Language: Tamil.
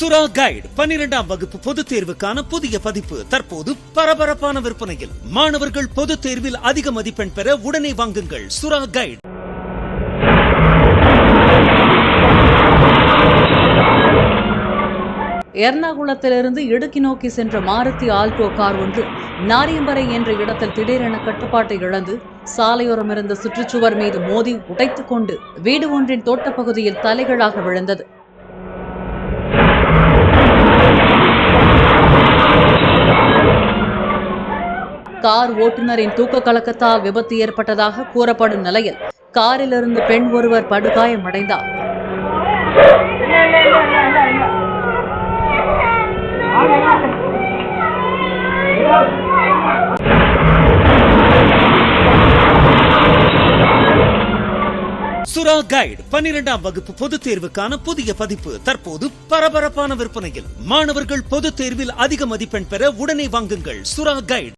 சுறா கைடு 12ஆம் வகுப்பு பொதுத் தேர்வுக்கான புதிய பதிப்பு தற்போது பரபரப்பான விற்பனையில். மாணவர்கள் பொதுத் தேர்வில் அதிக மதிப்பெண் பெற உடனே வாங்குங்கள் சுறா கைடு. எர்ணாகுளத்திலிருந்து இடுக்கி நோக்கி சென்ற மாருதி ஆல்டோ கார் ஒன்று நாரியம்பரை என்ற இடத்தில் திடீரென கட்டுப்பாட்டை இழந்து சாலையோரம் இருந்த சுற்றுச்சுவர் மீது மோதி உடைத்துக் கொண்டு வீடு ஒன்றின் தோட்டப்பகுதியில் தலைகளாக விழுந்தது. கார் ஓட்டுநரின் தூக்க கலக்கத்தால் விபத்து ஏற்பட்டதாக கூறப்படும் நிலையில் காரிலிருந்து பெண் ஒருவர் படுகாயமடைந்தார். சுறா கைடு 12ஆம் வகுப்பு பொதுத் தேர்வுக்கான புதிய பதிப்பு தற்போது பரபரப்பான விற்பனையில். மாணவர்கள் பொதுத் தேர்வில் அதிக மதிப்பெண் பெற உடனே வாங்குங்கள் சுறா கைடு.